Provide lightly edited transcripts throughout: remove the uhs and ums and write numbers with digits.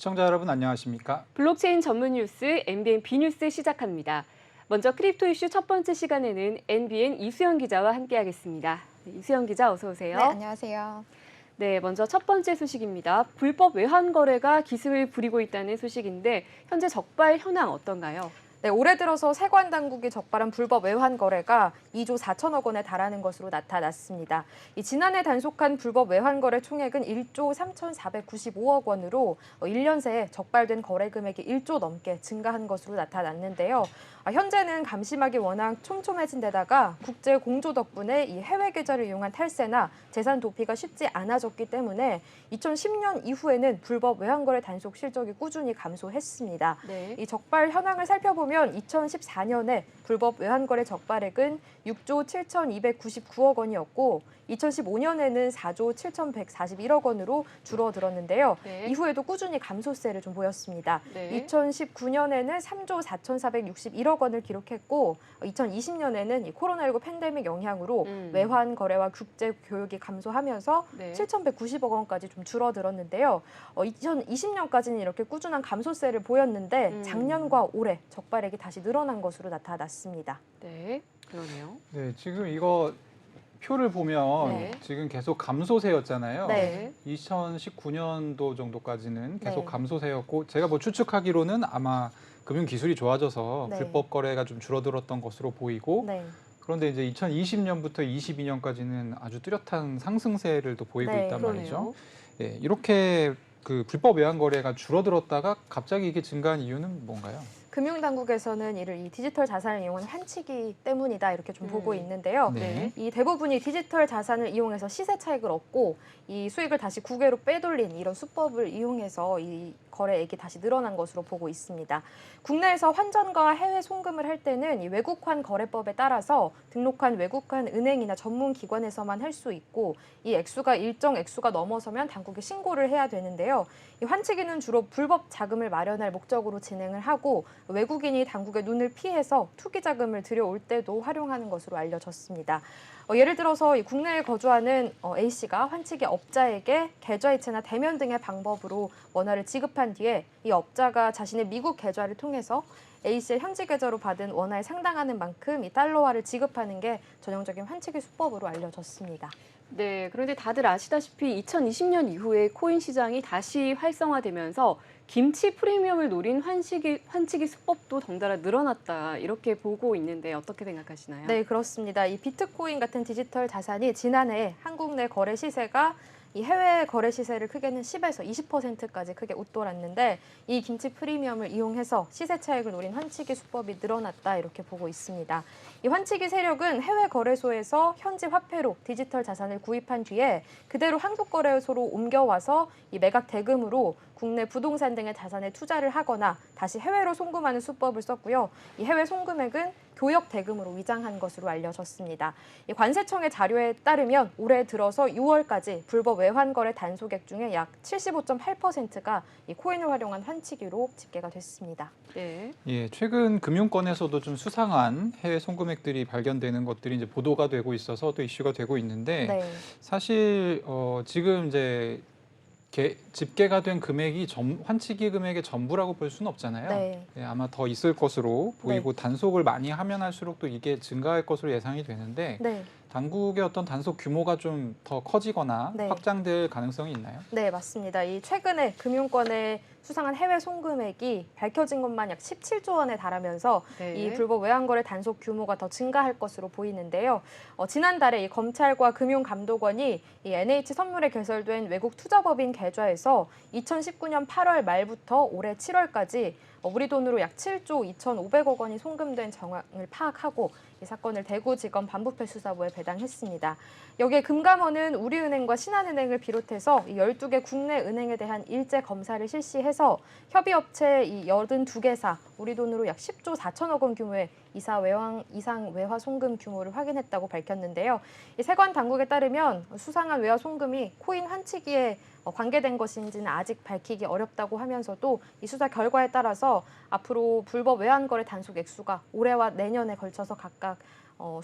시청자 여러분 안녕하십니까? 블록체인 전문 뉴스 MBN B뉴스 시작합니다. 먼저 크립토 이슈 첫 번째 시간에는 MBN 이수연 기자와 함께하겠습니다. 네, 이수연 기자 어서 오세요. 네, 안녕하세요. 네, 먼저 첫 번째 소식입니다. 불법 외환 거래가 기승을 부리고 있다는 소식인데 현재 적발 현황 어떤가요? 네, 올해 들어서 세관 당국이 적발한 불법 외환 거래가 2조 4천억 원에 달하는 것으로 나타났습니다. 지난해 단속한 불법 외환 거래 총액은 1조 3,495억 원으로 1년 새에 적발된 거래 금액이 1조 넘게 증가한 것으로 나타났는데요. 현재는 감심하기 워낙 촘촘해진 데다가 국제 공조 덕분에 이 해외 계좌를 이용한 탈세나 재산 도피가 쉽지 않아졌기 때문에 2010년 이후에는 불법 외환 거래 단속 실적이 꾸준히 감소했습니다. 네. 이 적발 현황을 살펴보면 2014년에 불법 외환거래 적발액은 6조 7,299억 원이었고 2015년에는 4조 7,141억 원으로 줄어들었는데요. 네. 이후에도 꾸준히 감소세를 좀 보였습니다. 네. 2019년에는 3조 4,461억 원을 기록했고 2020년에는 이 코로나19 팬데믹 영향으로 외환 거래와 국제 교역이 감소하면서 네. 7,190억 원까지 좀 줄어들었는데요. 2020년까지는 이렇게 꾸준한 감소세를 보였는데 작년과 올해 적발액이 다시 늘어난 것으로 나타났습니다. 네, 그러네요. 네, 지금 이거 표를 보면 네. 지금 계속 감소세였잖아요. 네. 2019년도 정도까지는 계속 네. 감소세였고 제가 뭐 추측하기로는 아마 금융 기술이 좋아져서 네. 불법 거래가 좀 줄어들었던 것으로 보이고 네. 그런데 이제 2020년부터 22년까지는 아주 뚜렷한 상승세를 또 보이고 네, 있단 말이죠. 그러네요. 예, 이렇게 그 불법 외환 거래가 줄어들었다가 갑자기 이게 증가한 이유는 뭔가요? 금융당국에서는 이를 이 디지털 자산을 이용한 환치기 때문이다 이렇게 좀 보고 있는데요. 네. 이 대부분이 디지털 자산을 이용해서 시세 차익을 얻고 이 수익을 다시 국외로 빼돌린 이런 수법을 이용해서 이 거래액이 다시 늘어난 것으로 보고 있습니다. 국내에서 환전과 해외 송금을 할 때는 이 외국환 거래법에 따라서 등록한 외국환 은행이나 전문 기관에서만 할 수 있고 이 액수가 일정 액수가 넘어서면 당국에 신고를 해야 되는데요. 이 환치기는 주로 불법 자금을 마련할 목적으로 진행을 하고 외국인이 당국의 눈을 피해서 투기 자금을 들여올 때도 활용하는 것으로 알려졌습니다. 예를 들어서 이 국내에 거주하는 A씨가 환치기 업자에게 계좌이체나 대면 등의 방법으로 원화를 지급한 뒤에 이 업자가 자신의 미국 계좌를 통해서 A씨의 현지 계좌로 받은 원화에 상당하는 만큼 이 달러화를 지급하는 게 전형적인 환치기 수법으로 알려졌습니다. 네, 그런데 다들 아시다시피 2020년 이후에 코인 시장이 다시 활성화되면서 김치 프리미엄을 노린 환치기 수법도 덩달아 늘어났다 이렇게 보고 있는데 어떻게 생각하시나요? 네, 그렇습니다. 이 비트코인 같은 디지털 자산이 지난해 한국 내 거래 시세가 이 해외 거래 시세를 크게는 10에서 20%까지 크게 웃돌았는데 이 김치 프리미엄을 이용해서 시세 차익을 노린 환치기 수법이 늘어났다 이렇게 보고 있습니다. 이 환치기 세력은 해외 거래소에서 현지 화폐로 디지털 자산을 구입한 뒤에 그대로 한국 거래소로 옮겨와서 이 매각 대금으로 국내 부동산 등의 자산에 투자를 하거나 다시 해외로 송금하는 수법을 썼고요. 이 해외 송금액은 교역 대금으로 위장한 것으로 알려졌습니다. 이 관세청의 자료에 따르면 올해 들어서 6월까지 불법 외환 거래 단속액 중에 약 75.8%가 이 코인을 활용한 환치기로 집계가 됐습니다. 네. 예, 최근 금융권에서도 좀 수상한 해외 송금액들이 발견되는 것들이 이제 보도가 되고 있어서 또 이슈가 되고 있는데 네. 사실 지금 이제 집계가 된 금액이 환치기 금액의 전부라고 볼 수는 없잖아요. 네. 예, 아마 더 있을 것으로 보이고 단속을 많이 하면 할수록 또 이게 증가할 것으로 예상이 되는데 네. 당국의 어떤 단속 규모가 좀 더 커지거나 네. 확장될 가능성이 있나요? 네, 맞습니다. 이 최근에 금융권의 수상한 해외 송금액이 밝혀진 것만 약 17조 원에 달하면서 네. 이 불법 외환거래 단속 규모가 더 증가할 것으로 보이는데요. 지난달에 이 검찰과 금융감독원이 이 NH선물에 개설된 외국 투자법인 계좌에서 2019년 8월 말부터 올해 7월까지 우리 돈으로 약 7조 2,500억 원이 송금된 정황을 파악하고 이 사건을 대구지검 반부패 수사부에 배당했습니다. 여기에 금감원은 우리은행과 신한은행을 비롯해서 이 12개 국내 은행에 대한 일제 검사를 실시해서 협의업체 이 82개사 우리 돈으로 약 10조 4천억 원 규모의 이상 외화 송금 규모를 확인했다고 밝혔는데요. 이 세관 당국에 따르면 수상한 외화 송금이 코인 환치기에 관계된 것인지는 아직 밝히기 어렵다고 하면서도 이 수사 결과에 따라서 앞으로 불법 외환거래 단속 액수가 올해와 내년에 걸쳐서 각각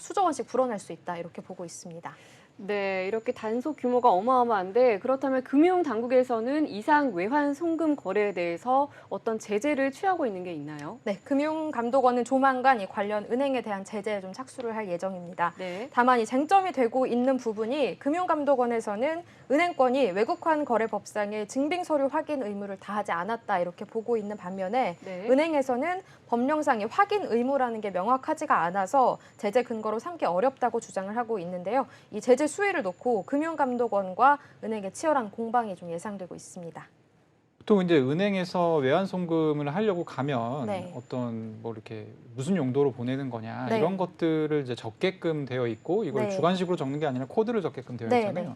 수조 원씩 불어날 수 있다 이렇게 보고 있습니다. 네, 이렇게 단속 규모가 어마어마한데 그렇다면 금융당국에서는 이상 외환 송금 거래에 대해서 어떤 제재를 취하고 있는 게 있나요? 네, 금융감독원은 조만간 이 관련 은행에 대한 제재에 좀 착수를 할 예정입니다. 네. 다만 이 쟁점이 되고 있는 부분이 금융감독원에서는 은행권이 외국환 거래법상의 증빙 서류 확인 의무를 다하지 않았다 이렇게 보고 있는 반면에 네. 은행에서는 법령상의 확인 의무라는 게 명확하지가 않아서 제재 근거로 삼기 어렵다고 주장을 하고 있는데요. 이 제재 수위를 놓고 금융감독원과 은행의 치열한 공방이 좀 예상되고 있습니다. 보통 이제 은행에서 외환 송금을 하려고 가면 네. 어떤 뭐 이렇게 무슨 용도로 보내는 거냐 네. 이런 것들을 이제 적게끔 되어 있고 이걸 네. 주관식으로 적는 게 아니라 코드를 적게끔 되어 네, 있잖아요. 네.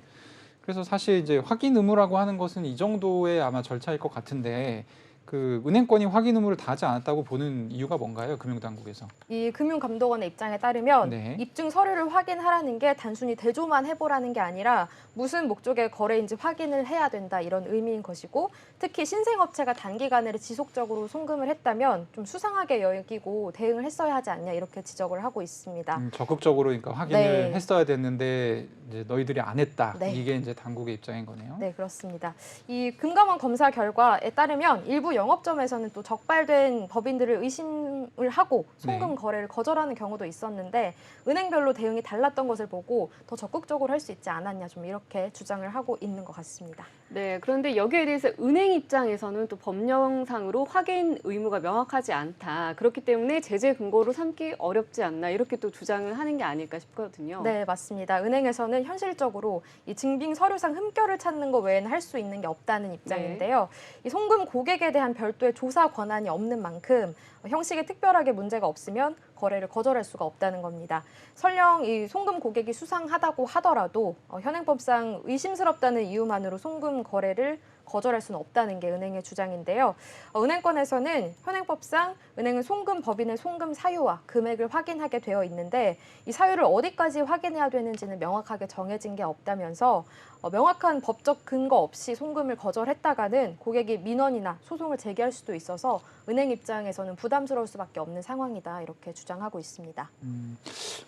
그래서 사실 이제 확인 의무라고 하는 것은 이 정도의 아마 절차일 것 같은데 그 은행권이 확인 의무를 다하지 않았다고 보는 이유가 뭔가요? 금융당국에서. 이 금융감독원의 입장에 따르면 네. 입증 서류를 확인하라는 게 단순히 대조만 해보라는 게 아니라 무슨 목적의 거래인지 확인을 해야 된다 이런 의미인 것이고 특히 신생업체가 단기간에 지속적으로 송금을 했다면 좀 수상하게 여기고 대응을 했어야 하지 않냐 이렇게 지적을 하고 있습니다. 적극적으로 그러니까 확인을 네. 했어야 됐는데 이제 너희들이 안 했다. 네. 이게 이제 당국의 입장인 거네요. 네, 그렇습니다. 이 금감원 검사 결과에 따르면 일부 영업점에서는 또 적발된 법인들을 의심을 하고 송금 네. 거래를 거절하는 경우도 있었는데 은행별로 대응이 달랐던 것을 보고 더 적극적으로 할 수 있지 않았냐 좀 이렇게 주장을 하고 있는 것 같습니다. 네, 그런데 여기에 대해서 은행 입장에서는 또 법령상으로 확인 의무가 명확하지 않다. 그렇기 때문에 제재 근거로 삼기 어렵지 않나 이렇게 또 주장을 하는 게 아닐까 싶거든요. 네, 맞습니다. 은행에서는 현실적으로 이 증빙 서류상 흠결을 찾는 것 외에는 할 수 있는 게 없다는 입장인데요. 이 송금 고객에 대한 별도의 조사 권한이 없는 만큼 형식에 특별하게 문제가 없으면 거래를 거절할 수가 없다는 겁니다. 설령 이 송금 고객이 수상하다고 하더라도 현행법상 의심스럽다는 이유만으로 송금 거래를 거절할 수는 없다는 게 은행의 주장인데요. 은행권에서는 현행법상 은행은 송금 법인의 송금 사유와 금액을 확인하게 되어 있는데 이 사유를 어디까지 확인해야 되는지는 명확하게 정해진 게 없다면서 명확한 법적 근거 없이 송금을 거절했다가는 고객이 민원이나 소송을 제기할 수도 있어서 은행 입장에서는 부담스러울 수밖에 없는 상황이다 이렇게 주장하고 있습니다.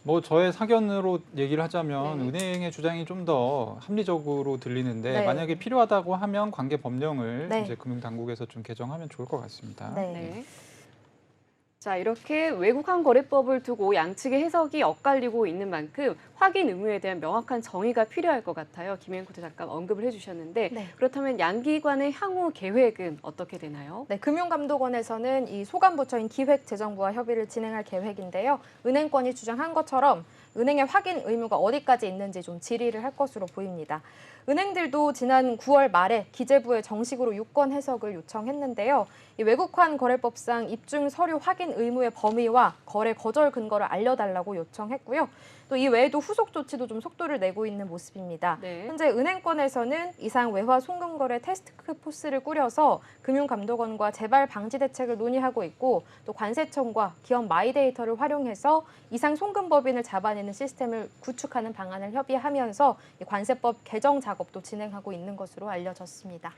뭐 저의 사견으로 얘기를 하자면 네. 은행의 주장이 좀 더 합리적으로 들리는데 네. 만약에 필요하다고 하면 관계 법령을 네. 이제 금융당국에서 좀 개정하면 좋을 것 같습니다. 네. 네. 자, 이렇게 외국환 거래법을 두고 양측의 해석이 엇갈리고 있는 만큼 확인 의무에 대한 명확한 정의가 필요할 것 같아요. 김앤코트 잠깐 언급을 해주셨는데 네. 그렇다면 양기관의 향후 계획은 어떻게 되나요? 네, 금융감독원에서는 이 소관부처인 기획재정부와 협의를 진행할 계획인데요. 은행권이 주장한 것처럼 은행의 확인 의무가 어디까지 있는지 좀 질의를 할 것으로 보입니다. 은행들도 지난 9월 말에 기재부에 정식으로 유권 해석을 요청했는데요. 이 외국환 거래법상 입증 서류 확인 의무의 범위와 거래 거절 근거를 알려달라고 요청했고요. 또 이 외에도 후속 조치도 좀 속도를 내고 있는 모습입니다. 네. 현재 은행권에서는 이상 외화 송금 거래 테스크 포스를 꾸려서 금융감독원과 재발 방지 대책을 논의하고 있고 또 관세청과 기업 마이데이터를 활용해서 이상 송금 법인을 잡아내는 시스템을 구축하는 방안을 협의하면서 이 관세법 개정 작업도 진행하고 있는 것으로 알려졌습니다.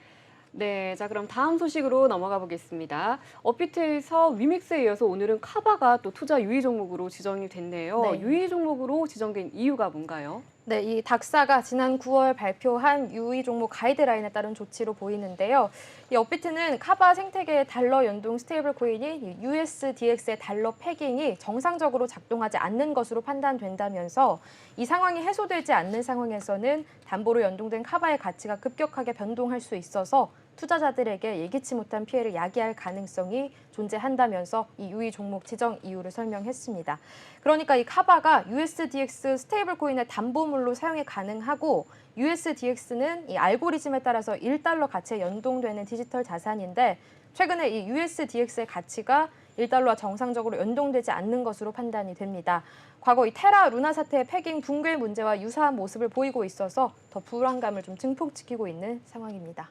네, 자 그럼 다음 소식으로 넘어가 보겠습니다. 업비트에서 위믹스에 이어서 오늘은 카바가 또 투자 유의 종목으로 지정이 됐네요. 네. 유의 종목으로 지정된 이유가 뭔가요? 네, 이 닥사가 지난 9월 발표한 유의 종목 가이드라인에 따른 조치로 보이는데요. 이 업비트는 카바 생태계의 달러 연동 스테이블 코인인 USDX의 달러 패깅이 정상적으로 작동하지 않는 것으로 판단된다면서 이 상황이 해소되지 않는 상황에서는 담보로 연동된 카바의 가치가 급격하게 변동할 수 있어서 투자자들에게 예기치 못한 피해를 야기할 가능성이 존재한다면서 이 유의 종목 지정 이유를 설명했습니다. 그러니까 이 카바가 USDX 스테이블 코인의 담보물로 사용이 가능하고 USDX는 이 알고리즘에 따라서 1달러 가치에 연동되는 디지털 자산인데 최근에 이 USDX의 가치가 1달러와 정상적으로 연동되지 않는 것으로 판단이 됩니다. 과거 이 테라 루나 사태의 패깅 붕괴 문제와 유사한 모습을 보이고 있어서 더 불안감을 좀 증폭시키고 있는 상황입니다.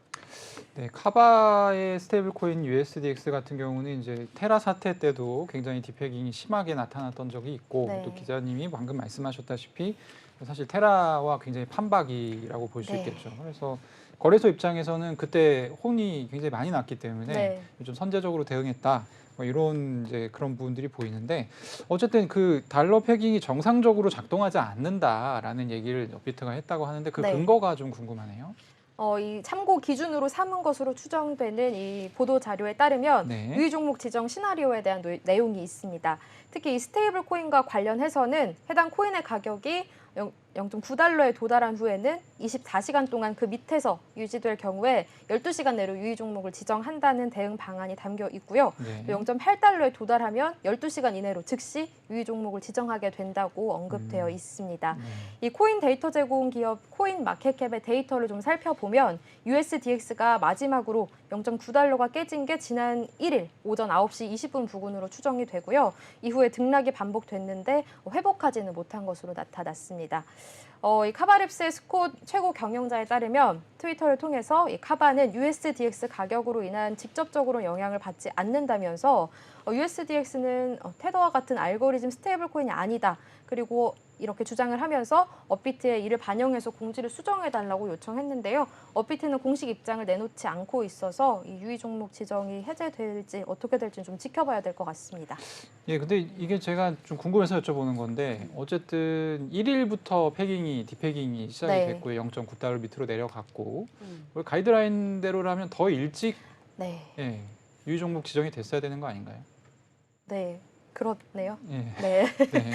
네, 카바의 스테이블 코인 USDX 같은 경우는 이제 테라 사태 때도 굉장히 디패깅이 심하게 나타났던 적이 있고 네. 또 기자님이 방금 말씀하셨다시피 사실 테라와 굉장히 판박이라고 볼 수 네. 있겠죠. 그래서 거래소 입장에서는 그때 혼이 굉장히 많이 났기 때문에 네. 좀 선제적으로 대응했다. 뭐 이런 이제 그런 부분들이 보이는데 어쨌든 그 달러 패깅이 정상적으로 작동하지 않는다라는 얘기를 업비트가 했다고 하는데 그 네. 근거가 좀 궁금하네요. 이 참고 기준으로 삼은 것으로 추정되는 이 보도 자료에 따르면 네. 유의 종목 지정 시나리오에 대한 내용이 있습니다. 특히 이 스테이블 코인과 관련해서는 해당 코인의 가격이 0.9달러에 도달한 후에는 24시간 동안 그 밑에서 유지될 경우에 12시간 내로 유의 종목을 지정한다는 대응 방안이 담겨 있고요. 네. 또 0.8달러에 도달하면 12시간 이내로 즉시 유의 종목을 지정하게 된다고 언급되어 있습니다. 네. 이 코인 데이터 제공 기업 코인 마켓캡의 데이터를 좀 살펴보면 USDX가 마지막으로 0.9달러가 깨진 게 지난 1일 오전 9시 20분 부근으로 추정이 되고요. 이후에 등락이 반복됐는데 회복하지는 못한 것으로 나타났습니다. 이 카바랩스의 스콧 최고 경영자에 따르면 트위터를 통해서 이 카바는 USDX 가격으로 인한 직접적으로 영향을 받지 않는다면서 USDX는 테더와 같은 알고리즘 스테이블 코인이 아니다. 그리고 이렇게 주장을 하면서 업비트에 이를 반영해서 공지를 수정해달라고 요청했는데요. 업비트는 공식 입장을 내놓지 않고 있어서 이 유의 종목 지정이 해제될지 어떻게 될지 좀 지켜봐야 될 것 같습니다. 예, 근데 이게 제가 좀 궁금해서 여쭤보는 건데 어쨌든 1일부터 패깅이 디패깅이 시작이 네. 됐고요. 0.9달러 밑으로 내려갔고 음. 가이드라인대로라면 더 일찍 네, 예, 유의 종목 지정이 됐어야 되는 거 아닌가요? 네, 그렇네요. 예. 네. 네.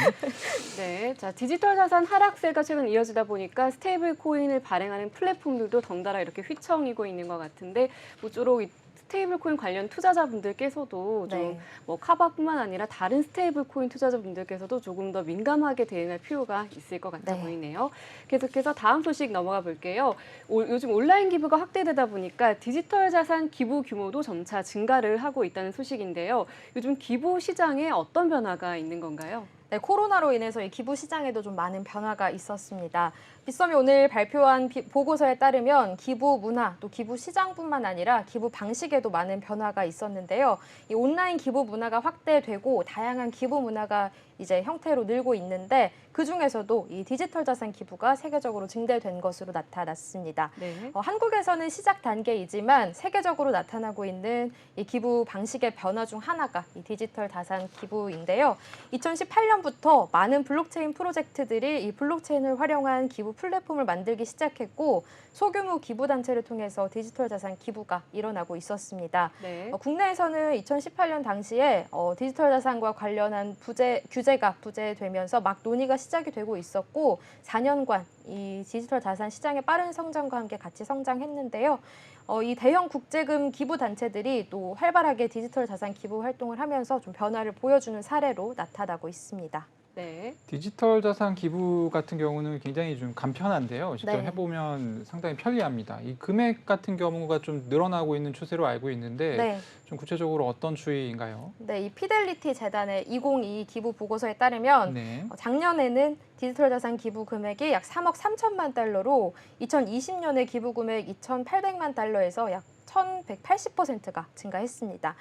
네, 자 디지털 자산 하락세가 최근 이어지다 보니까 스테이블 코인을 발행하는 플랫폼들도 덩달아 이렇게 휘청이고 있는 것 같은데 모쪼록 이 스테이블 코인 관련 투자자분들께서도 좀 네. 뭐 카바뿐만 아니라 다른 스테이블 코인 투자자분들께서도 조금 더 민감하게 대응할 필요가 있을 것 같아 네. 보이네요. 계속해서 다음 소식 넘어가 볼게요. 요즘 온라인 기부가 확대되다 보니까 디지털 자산 기부 규모도 점차 증가를 하고 있다는 소식인데요. 요즘 기부 시장에 어떤 변화가 있는 건가요? 네, 코로나로 인해서 이 기부 시장에도 좀 많은 변화가 있었습니다. 빗썸이 오늘 발표한 보고서에 따르면 기부 문화, 또 기부 시장뿐만 아니라 기부 방식에도 많은 변화가 있었는데요. 이 온라인 기부 문화가 확대되고 다양한 기부 문화가 이제 형태로 늘고 있는데 그중에서도 이 디지털 자산 기부가 세계적으로 증대된 것으로 나타났습니다. 네. 한국에서는 시작 단계이지만 세계적으로 나타나고 있는 이 기부 방식의 변화 중 하나가 이 디지털 자산 기부인데요. 2018년부터 많은 블록체인 프로젝트들이 이 블록체인을 활용한 기부 플랫폼을 만들기 시작했고 소규모 기부 단체를 통해서 디지털 자산 기부가 일어나고 있었습니다. 네. 국내에서는 2018년 당시에 디지털 자산과 관련한 규제가 부재되면서 막 논의가 시작이 되고 있었고 4년간 이 디지털 자산 시장의 빠른 성장과 함께 같이 성장했는데요. 이 대형 국제금 기부 단체들이 또 활발하게 디지털 자산 기부 활동을 하면서 좀 변화를 보여주는 사례로 나타나고 있습니다. 네. 디지털 자산 기부 같은 경우는 굉장히 좀 간편한데요. 직접 네. 해보면 상당히 편리합니다. 이 금액 같은 경우가 좀 늘어나고 있는 추세로 알고 있는데 네. 좀 구체적으로 어떤 추이인가요? 네, 이 피델리티 재단의 2022 기부 보고서에 따르면 네. 작년에는 디지털 자산 기부 금액이 약 3억 3천만 달러로 2020년에 기부 금액 2,800만 달러에서 약 1,180%가 증가했습니다.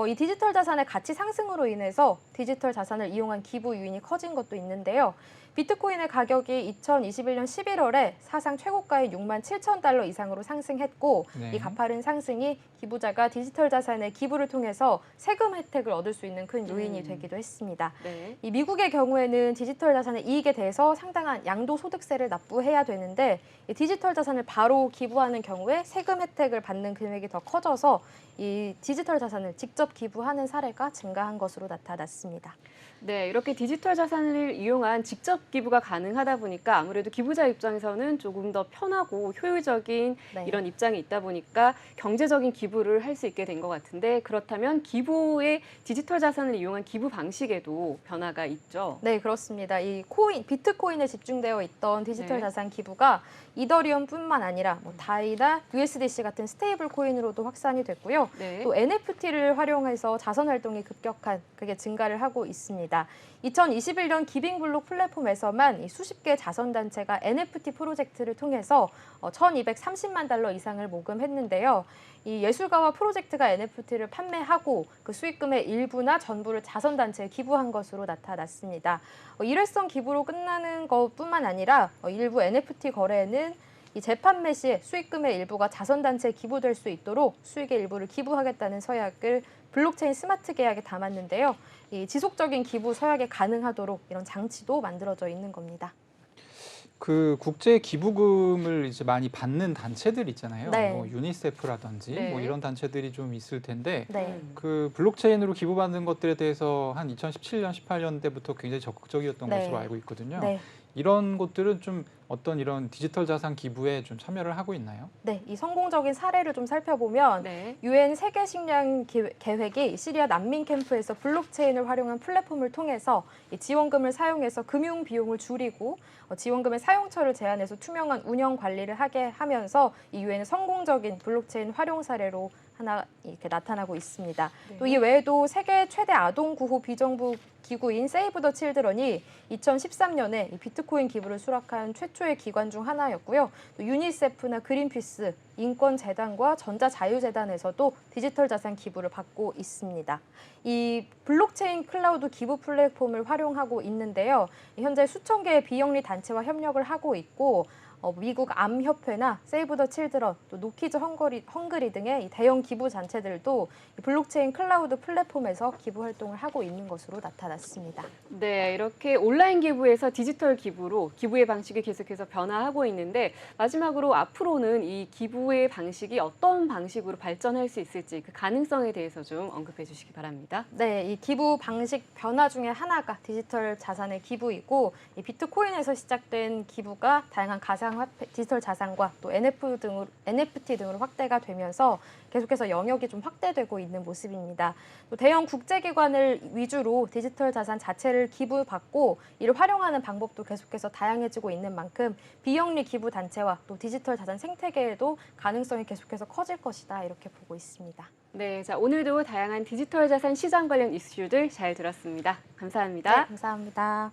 이 디지털 자산의 가치 상승으로 인해서 디지털 자산을 이용한 기부 유인이 커진 것도 있는데요. 비트코인의 가격이 2021년 11월에 사상 최고가인 6만 7천 달러 이상으로 상승했고 네. 이 가파른 상승이 기부자가 디지털 자산의 기부를 통해서 세금 혜택을 얻을 수 있는 큰 요인이 되기도 했습니다. 네. 이 미국의 경우에는 디지털 자산의 이익에 대해서 상당한 양도소득세를 납부해야 되는데 이 디지털 자산을 바로 기부하는 경우에 세금 혜택을 받는 금액이 더 커져서 이 디지털 자산을 직접 기부하는 사례가 증가한 것으로 나타났습니다. 네, 이렇게 디지털 자산을 이용한 직접 기부가 가능하다 보니까 아무래도 기부자 입장에서는 조금 더 편하고 효율적인 네. 이런 입장이 있다 보니까 경제적인 기부를 할 수 있게 된 것 같은데 그렇다면 기부의 디지털 자산을 이용한 기부 방식에도 변화가 있죠. 네, 그렇습니다. 이 비트코인에 집중되어 있던 디지털 네. 자산 기부가 이더리움뿐만 아니라 다이나 USDC 같은 스테이블 코인으로도 확산이 됐고요. 네. 또 NFT를 활용해서 자선 활동이 급격한 그게 증가를 하고 있습니다. 2021년 기빙블록 플랫폼에서만 이 수십 개 자선 단체가 NFT 프로젝트를 통해서 1,230만 달러 이상을 모금했는데요. 이 예술가와 프로젝트가 NFT를 판매하고 그 수익금의 일부나 전부를 자선 단체에 기부한 것으로 나타났습니다. 일회성 기부로 끝나는 것뿐만 아니라 일부 NFT 거래에는 이 재판매 시에 수익금의 일부가 자선단체에 기부될 수 있도록 수익의 일부를 기부하겠다는 서약을 블록체인 스마트 계약에 담았는데요. 이 지속적인 기부 서약이 가능하도록 이런 장치도 만들어져 있는 겁니다. 그 국제 기부금을 이제 많이 받는 단체들 있잖아요. 네. 뭐 유니세프라든지 네. 뭐 이런 단체들이 좀 있을 텐데 네. 그 블록체인으로 기부받는 것들에 대해서 한 2017년, 18년대부터 굉장히 적극적이었던 네. 것으로 알고 있거든요. 네. 이런 곳들은 좀 어떤 이런 디지털 자산 기부에 좀 참여를 하고 있나요? 네, 이 성공적인 사례를 좀 살펴보면 네. 유엔 세계 식량 계획이 시리아 난민 캠프에서 블록체인을 활용한 플랫폼을 통해서 이 지원금을 사용해서 금융 비용을 줄이고 지원금의 사용처를 제한해서 투명한 운영 관리를 하게 하면서 이 유엔의 성공적인 블록체인 활용 사례로 하나 이렇게 나타나고 있습니다. 네. 또 이 외에도 세계 최대 아동 구호 비정부 기구인 세이브 더 칠드런이 2013년에 이 비트코인 기부를 수락한 최초의 기관 중 하나였고요. 또 유니세프나 그린피스, 인권재단과 전자자유재단에서도 디지털 자산 기부를 받고 있습니다. 이 블록체인 클라우드 기부 플랫폼을 활용하고 있는데요. 현재 수천 개의 비영리 단체와 협력을 하고 있고 미국 암협회나 세이브 더 칠드런, 또 노키즈 헝그리 등의 이 대형 기부 단체들도 이 블록체인 클라우드 플랫폼에서 기부 활동을 하고 있는 것으로 나타났습니다. 네, 이렇게 온라인 기부에서 디지털 기부로 기부의 방식이 계속해서 변화하고 있는데 마지막으로 앞으로는 이 기부의 방식이 어떤 방식으로 발전할 수 있을지 그 가능성에 대해서 좀 언급해 주시기 바랍니다. 네, 이 기부 방식 변화 중에 하나가 디지털 자산의 기부이고 이 비트코인에서 시작된 기부가 다양한 가상화폐, 디지털 자산과 또 NFT 등으로 확대가 되면서 계속해서 영역이 좀 확대되고 있는 모습입니다. 또 대형 국제기관을 위주로 디지털 자산 자체를 기부받고 이를 활용하는 방법도 계속해서 다양해지고 있는 만큼 비영리 기부 단체와 또 디지털 자산 생태계에도 가능성이 계속해서 커질 것이다 이렇게 보고 있습니다. 네, 자 오늘도 다양한 디지털 자산 시장 관련 이슈들 잘 들었습니다. 감사합니다. 네, 감사합니다.